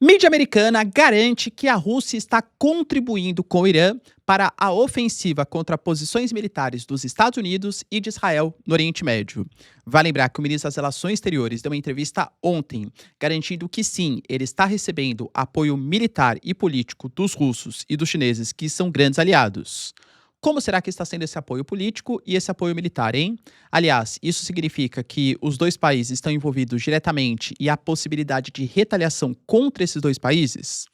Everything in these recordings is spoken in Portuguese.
Mídia americana garante que a Rússia está contribuindo com o Irã para a ofensiva contra posições militares dos Estados Unidos e de Israel no Oriente Médio. Vale lembrar que o ministro das Relações Exteriores deu uma entrevista ontem, garantindo que sim, ele está recebendo apoio militar e político dos russos e dos chineses, que são grandes aliados. Como será que está sendo esse apoio político e esse apoio militar, hein? Aliás, isso significa que os dois países estão envolvidos diretamente e há possibilidade de retaliação contra esses dois países?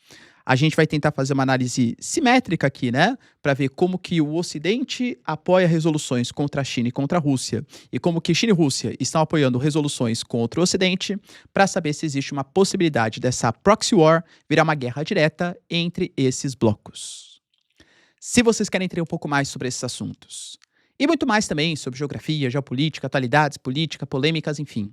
A gente vai tentar fazer uma análise simétrica aqui, né? Para ver como que o Ocidente apoia resoluções contra a China e contra a Rússia e como que China e Rússia estão apoiando resoluções contra o Ocidente, para saber se existe uma possibilidade dessa proxy war virar uma guerra direta entre esses blocos. Se vocês querem entender um pouco mais sobre esses assuntos. E muito mais também sobre geografia, geopolítica, atualidades, política, polêmicas, enfim.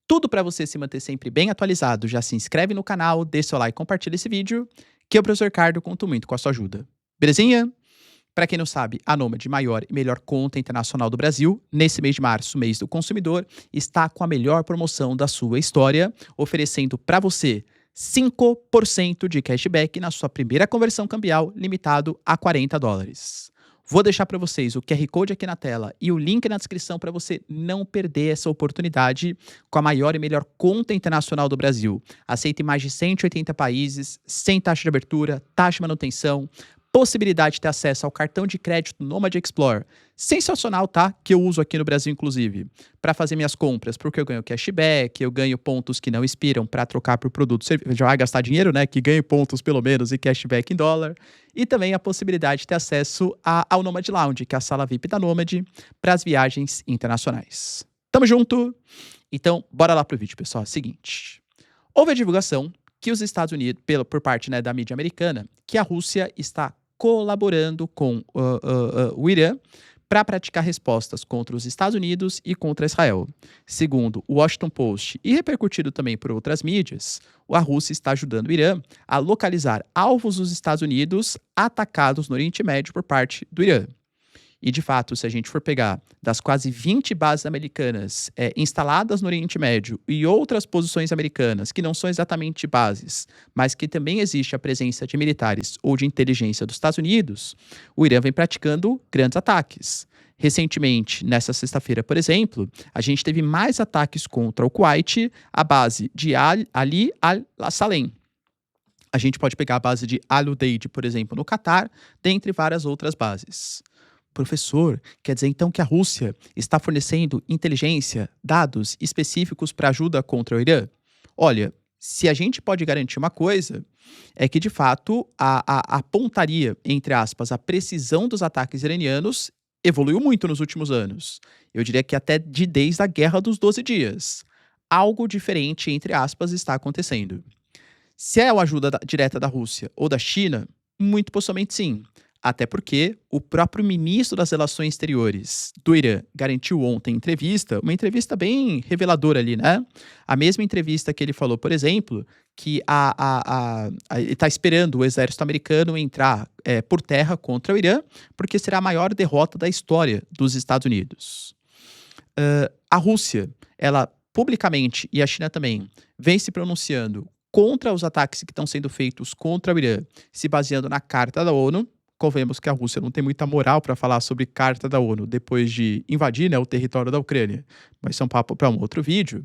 Tudo para você se manter sempre bem atualizado. Já se inscreve no canal, deixa seu like e compartilha esse vídeo, que eu, professor Ricardo, conto muito com a sua ajuda. Belezinha? Para quem não sabe, a Nômade, maior e melhor conta internacional do Brasil, nesse mês de março, mês do consumidor, está com a melhor promoção da sua história, oferecendo para você 5% de cashback na sua primeira conversão cambial, limitado a $40. Vou deixar para vocês o QR Code aqui na tela e o link na descrição para você não perder essa oportunidade com a maior e melhor conta internacional do Brasil. Aceita em mais de 180 países, sem taxa de abertura, taxa de manutenção, possibilidade de ter acesso ao cartão de crédito Nômade Explorer. Sensacional, tá? Que eu uso aqui no Brasil, inclusive, para fazer minhas compras, porque eu ganho cashback, eu ganho pontos que não expiram para trocar por produto. Já vai gastar dinheiro, né? Que ganho pontos, pelo menos, e cashback em dólar. E também a possibilidade de ter acesso ao Nômade Lounge, que é a sala VIP da Nômade, para as viagens internacionais. Tamo junto? Então, bora lá pro vídeo, pessoal. Seguinte. Houve a divulgação que os Estados Unidos, por parte, né, da mídia americana, que a Rússia está colaborando com o Irã para praticar respostas contra os Estados Unidos e contra Israel. Segundo o Washington Post e repercutido também por outras mídias, a Rússia está ajudando o Irã a localizar alvos dos Estados Unidos atacados no Oriente Médio por parte do Irã. E, de fato, se a gente for pegar das quase 20 bases americanas instaladas no Oriente Médio e outras posições americanas, que não são exatamente bases, mas que também existe a presença de militares ou de inteligência dos Estados Unidos, o Irã vem praticando grandes ataques. Recentemente, nessa sexta-feira, por exemplo, a gente teve mais ataques contra o Kuwait, a base de Ali al-Salem. A gente pode pegar a base de Al-Udeid, por exemplo, no Catar, dentre várias outras bases. Professor, quer dizer então que a Rússia está fornecendo inteligência, dados específicos para ajuda contra o Irã? Olha, se a gente pode garantir uma coisa, é que de fato a pontaria, entre aspas, a precisão dos ataques iranianos evoluiu muito nos últimos anos. Eu diria que até desde a Guerra dos 12 Dias. Algo diferente, entre aspas, está acontecendo. Se é a ajuda direta da Rússia ou da China, muito possivelmente sim. Até porque o próprio ministro das Relações Exteriores do Irã garantiu ontem em entrevista, uma entrevista bem reveladora ali, né? A mesma entrevista que ele falou, por exemplo, que ele está esperando o exército americano entrar por terra contra o Irã, porque será a maior derrota da história dos Estados Unidos. A Rússia, ela publicamente, e a China também, vem se pronunciando contra os ataques que estão sendo feitos contra o Irã, se baseando na Carta da ONU. Convenhamos que a Rússia não tem muita moral para falar sobre Carta da ONU depois de invadir, né, o território da Ucrânia. Mas isso é um papo para um outro vídeo.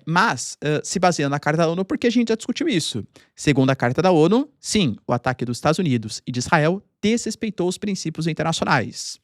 Mas se baseando na Carta da ONU, porque a gente já discutiu isso. Segundo a Carta da ONU, sim, o ataque dos Estados Unidos e de Israel desrespeitou os princípios internacionais.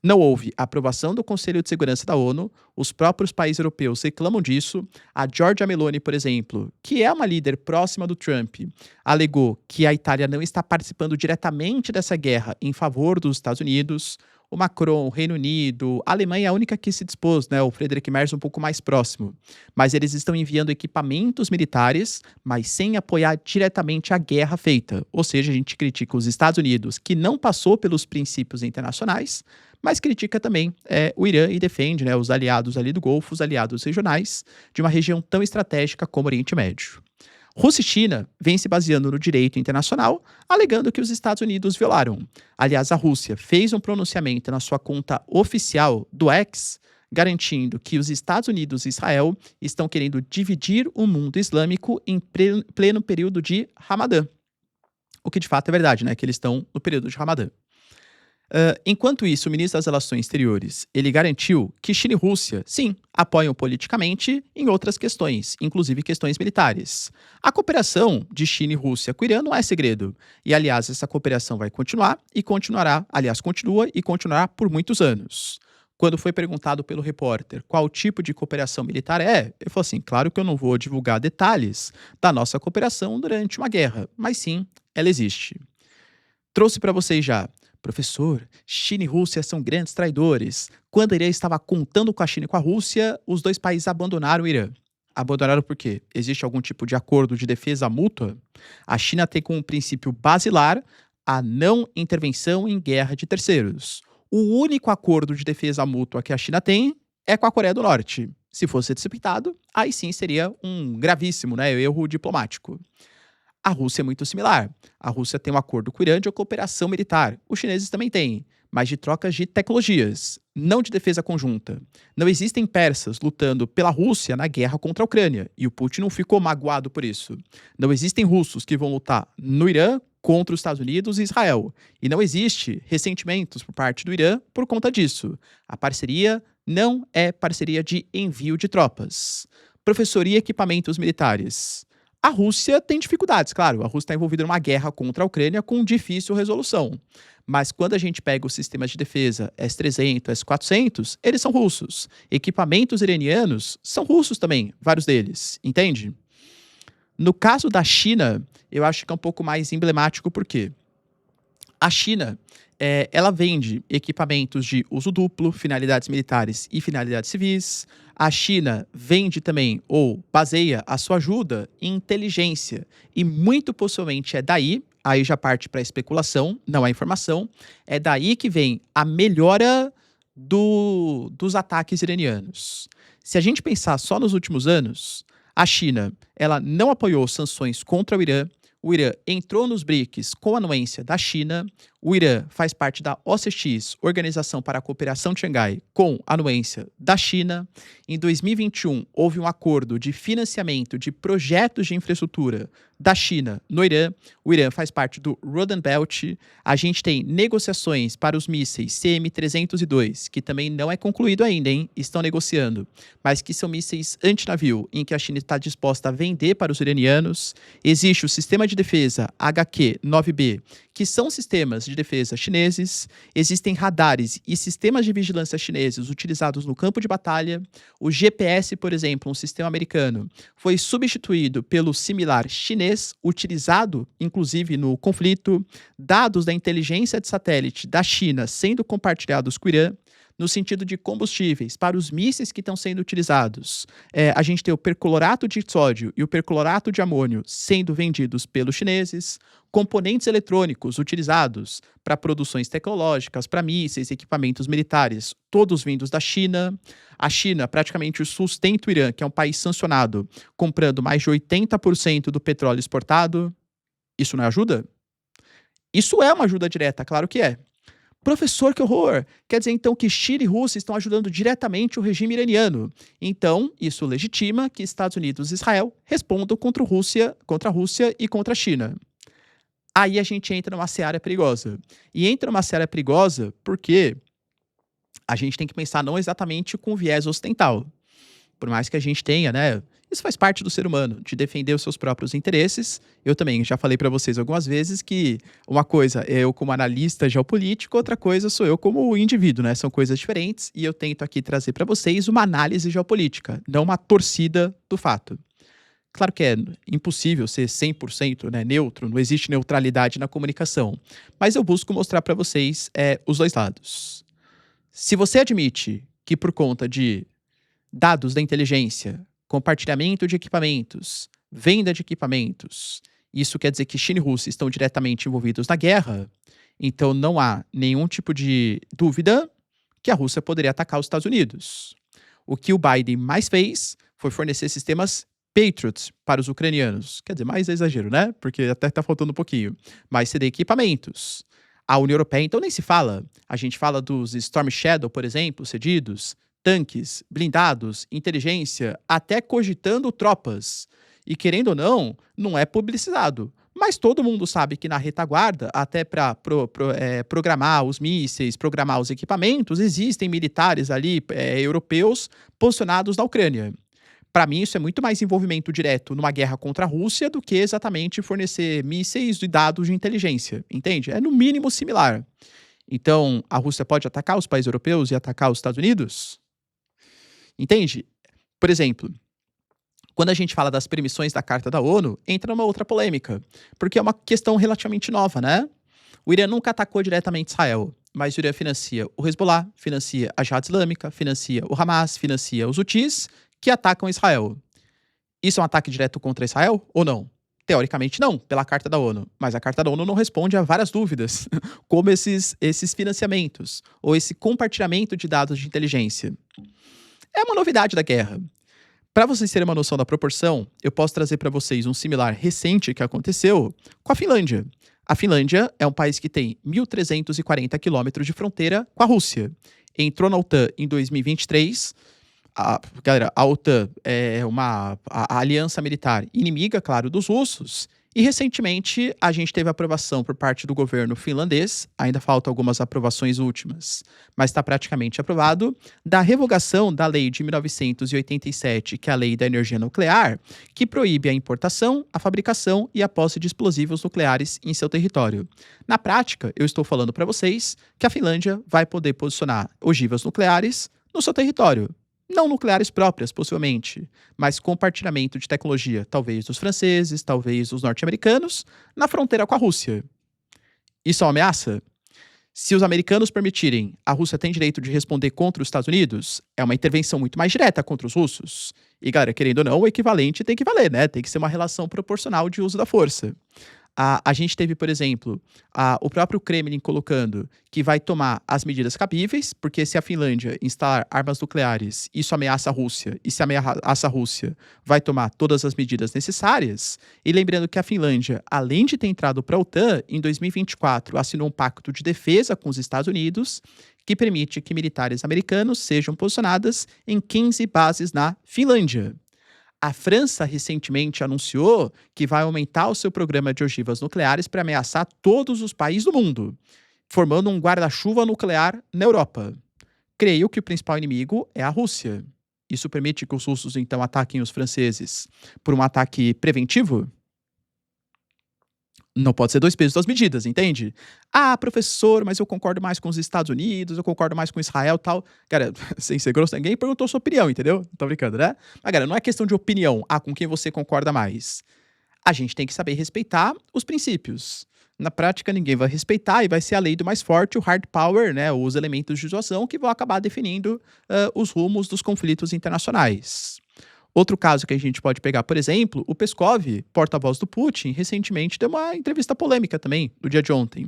Não houve aprovação do Conselho de Segurança da ONU, os próprios países europeus reclamam disso. A Giorgia Meloni, por exemplo, que é uma líder próxima do Trump, alegou que a Itália não está participando diretamente dessa guerra em favor dos Estados Unidos. O Macron, o Reino Unido, a Alemanha é a única que se dispôs, né? O Friedrich Merz um pouco mais próximo. Mas eles estão enviando equipamentos militares, mas sem apoiar diretamente a guerra feita. Ou seja, a gente critica os Estados Unidos, que não passou pelos princípios internacionais, mas critica também o Irã e defende, né, os aliados ali do Golfo, os aliados regionais, de uma região tão estratégica como o Oriente Médio. Rússia e China vêm se baseando no direito internacional, alegando que os Estados Unidos violaram. Aliás, a Rússia fez um pronunciamento na sua conta oficial do X, garantindo que os Estados Unidos e Israel estão querendo dividir o mundo islâmico em pleno período de Ramadã. O que de fato é verdade, né? Que eles estão no período de Ramadã. Enquanto isso, o ministro das Relações Exteriores, ele garantiu que China e Rússia, sim, apoiam politicamente em outras questões, inclusive questões militares. A cooperação de China e Rússia com o Irã não é segredo. E, aliás, essa cooperação vai continuar e continuará, aliás, continua e continuará por muitos anos. Quando foi perguntado pelo repórter qual tipo de cooperação militar é, ele falou assim: claro que eu não vou divulgar detalhes da nossa cooperação durante uma guerra, mas sim, ela existe. Trouxe para vocês já. Professor, China e Rússia são grandes traidores. Quando o Irã estava contando com a China e com a Rússia, os dois países abandonaram o Irã. Abandonaram por quê? Existe algum tipo de acordo de defesa mútua? A China tem como princípio basilar a não intervenção em guerra de terceiros. O único acordo de defesa mútua que a China tem é com a Coreia do Norte. Se fosse desrespeitado, aí sim seria um gravíssimo, né, erro diplomático. A Rússia é muito similar. A Rússia tem um acordo com o Irã de cooperação militar. Os chineses também têm, mas de trocas de tecnologias, não de defesa conjunta. Não existem persas lutando pela Rússia na guerra contra a Ucrânia, e o Putin não ficou magoado por isso. Não existem russos que vão lutar no Irã contra os Estados Unidos e Israel. E não existe ressentimentos por parte do Irã por conta disso. A parceria não é parceria de envio de tropas. Professor e equipamentos militares. A Rússia tem dificuldades, claro. A Rússia está envolvida numa guerra contra a Ucrânia com difícil resolução. Mas quando a gente pega os sistemas de defesa S-300, S-400, eles são russos. Equipamentos iranianos são russos também, vários deles, entende? No caso da China, eu acho que é um pouco mais emblemático, porque a China, ela vende equipamentos de uso duplo, finalidades militares e finalidades civis. A China vende também, ou baseia a sua ajuda em inteligência. E muito possivelmente é daí, aí já parte para especulação, não é informação, é daí que vem a melhora dos ataques iranianos. Se a gente pensar só nos últimos anos, a China, ela não apoiou sanções contra o Irã entrou nos BRICS com a anuência da China, o Irã faz parte da OCX, Organização para a Cooperação de Xangai, com a anuência da China. Em 2021, houve um acordo de financiamento de projetos de infraestrutura da China no Irã. O Irã faz parte do Road and Belt. A gente tem negociações para os mísseis CM-302, que também não é concluído ainda, hein? Estão negociando, mas que são mísseis antinavio, em que a China está disposta a vender para os iranianos. Existe o sistema de defesa HQ-9B, que são sistemas de defesa chineses. Existem radares e sistemas de vigilância chineses utilizados no campo de batalha. O GPS, por exemplo, um sistema americano, foi substituído pelo similar chinês, utilizado inclusive no conflito. Dados da inteligência de satélite da China sendo compartilhados com o Irã. No sentido de combustíveis, para os mísseis que estão sendo utilizados, a gente tem o perclorato de sódio e o perclorato de amônio sendo vendidos pelos chineses, componentes eletrônicos utilizados para produções tecnológicas, para mísseis, equipamentos militares, todos vindos da China. A China praticamente sustenta o Irã, que é um país sancionado, comprando mais de 80% do petróleo exportado. Isso não é ajuda? Isso é uma ajuda direta, claro que é. Professor, que horror! Quer dizer, então, que China e Rússia estão ajudando diretamente o regime iraniano. Então, isso legitima que Estados Unidos e Israel respondam contra a Rússia e contra a China. Aí a gente entra numa seara perigosa. E entra numa seara perigosa porque a gente tem que pensar não exatamente com viés ocidental. Por mais que a gente tenha, né? Isso faz parte do ser humano, de defender os seus próprios interesses. Eu também já falei para vocês algumas vezes que uma coisa é eu como analista geopolítico, outra coisa sou eu como indivíduo, né? São coisas diferentes e eu tento aqui trazer para vocês uma análise geopolítica, não uma torcida do fato. Claro que é impossível ser 100%, né, neutro, não existe neutralidade na comunicação, mas eu busco mostrar para vocês os dois lados. Se você admite que por conta de dados da inteligência, compartilhamento de equipamentos, venda de equipamentos, isso quer dizer que China e Rússia estão diretamente envolvidos na guerra, então não há nenhum tipo de dúvida que a Rússia poderia atacar os Estados Unidos. O que o Biden mais fez foi fornecer sistemas Patriots para os ucranianos. Quer dizer, mais é exagero, né? Porque até está faltando um pouquinho. Mas ceder equipamentos. A União Europeia, então, nem se fala. A gente fala dos Storm Shadow, por exemplo, cedidos. tanques, blindados, inteligência, até cogitando tropas. E querendo ou não, não é publicizado. Mas todo mundo sabe que na retaguarda, até para programar os mísseis, programar os equipamentos, existem militares ali europeus posicionados na Ucrânia. Para mim, isso é muito mais envolvimento direto numa guerra contra a Rússia do que exatamente fornecer mísseis e dados de inteligência, entende? É no mínimo similar. Então, a Rússia pode atacar os países europeus e atacar os Estados Unidos? Entende? Por exemplo, quando a gente fala das permissões da Carta da ONU, entra numa outra polêmica, porque é uma questão relativamente nova, né? O Irã nunca atacou diretamente Israel, mas o Irã financia o Hezbollah, financia a Jihad Islâmica, financia o Hamas, financia os Houthis, que atacam Israel. Isso é um ataque direto contra Israel ou não? Teoricamente não, pela Carta da ONU. Mas a Carta da ONU não responde a várias dúvidas, como esses financiamentos ou esse compartilhamento de dados de inteligência. É uma novidade da guerra. Para vocês terem uma noção da proporção, eu posso trazer para vocês um similar recente que aconteceu com a Finlândia. A Finlândia é um país que tem 1.340 quilômetros de fronteira com a Rússia. Entrou na OTAN em 2023. Galera, a OTAN é a aliança militar inimiga, claro, dos russos. E recentemente a gente teve aprovação por parte do governo finlandês, ainda faltam algumas aprovações últimas, mas está praticamente aprovado, da revogação da lei de 1987, que é a lei da energia nuclear, que proíbe a importação, a fabricação e a posse de explosivos nucleares em seu território. Na prática, eu estou falando para vocês que a Finlândia vai poder posicionar ogivas nucleares no seu território. Não nucleares próprias, possivelmente, mas compartilhamento de tecnologia, talvez dos franceses, talvez dos norte-americanos, na fronteira com a Rússia. Isso é uma ameaça? Se os americanos permitirem, a Rússia tem direito de responder contra os Estados Unidos? É uma intervenção muito mais direta contra os russos. E, galera, querendo ou não, o equivalente tem que valer, né? Tem que ser uma relação proporcional de uso da força. A gente teve, por exemplo, o próprio Kremlin colocando que vai tomar as medidas cabíveis, porque se a Finlândia instalar armas nucleares, isso ameaça a Rússia, e se ameaça a Rússia, vai tomar todas as medidas necessárias. E lembrando que a Finlândia, além de ter entrado para a OTAN, em 2024 assinou um pacto de defesa com os Estados Unidos, que permite que militares americanos sejam posicionados em 15 bases na Finlândia. A França recentemente anunciou que vai aumentar o seu programa de ogivas nucleares para ameaçar todos os países do mundo, formando um guarda-chuva nuclear na Europa. Creio que o principal inimigo é a Rússia. Isso permite que os russos então ataquem os franceses por um ataque preventivo? Não pode ser dois pesos, duas medidas, entende? Ah, professor, mas eu concordo mais com os Estados Unidos, eu concordo mais com Israel e tal. Cara, sem ser grosso, ninguém perguntou sua opinião, entendeu? Tô brincando, né? Mas, cara, não é questão de opinião, com quem você concorda mais. A gente tem que saber respeitar os princípios. Na prática, ninguém vai respeitar e vai ser a lei do mais forte, o hard power, né? Os elementos de dissuasão que vão acabar definindo os rumos dos conflitos internacionais. Outro caso que a gente pode pegar, por exemplo, o Peskov, porta-voz do Putin, recentemente deu uma entrevista polêmica também, no dia de ontem.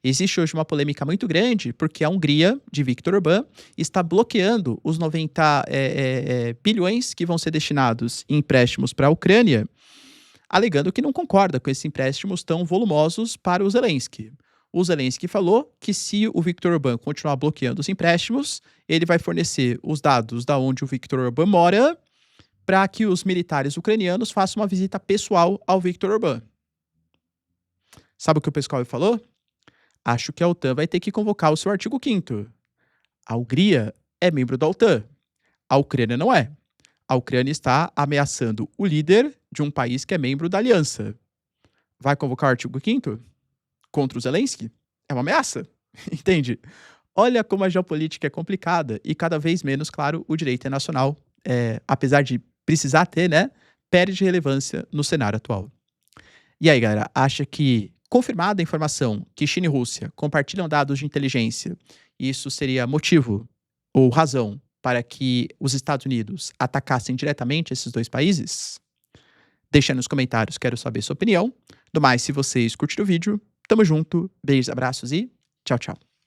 Existe hoje uma polêmica muito grande porque a Hungria, de Viktor Orbán, está bloqueando os 90 bilhões que vão ser destinados em empréstimos para a Ucrânia, alegando que não concorda com esses empréstimos tão volumosos para o Zelensky. O Zelensky falou que se o Viktor Orbán continuar bloqueando os empréstimos, ele vai fornecer os dados da onde o Viktor Orbán mora, para que os militares ucranianos façam uma visita pessoal ao Viktor Orbán. Sabe o que o Peskov falou? Acho que a OTAN vai ter que convocar o seu artigo 5º. A Hungria é membro da OTAN. A Ucrânia não é. A Ucrânia está ameaçando o líder de um país que é membro da aliança. Vai convocar o artigo 5º? Contra o Zelensky? É uma ameaça. Entende? Olha como a geopolítica é complicada e cada vez menos, claro, o direito internacional, apesar de precisar ter, né, perde relevância no cenário atual. E aí, galera, acha que, confirmada a informação que China e Rússia compartilham dados de inteligência, isso seria motivo ou razão para que os Estados Unidos atacassem diretamente esses dois países? Deixa nos comentários, quero saber sua opinião. Do mais, se vocês curtiram o vídeo, tamo junto, beijos, abraços e tchau, tchau.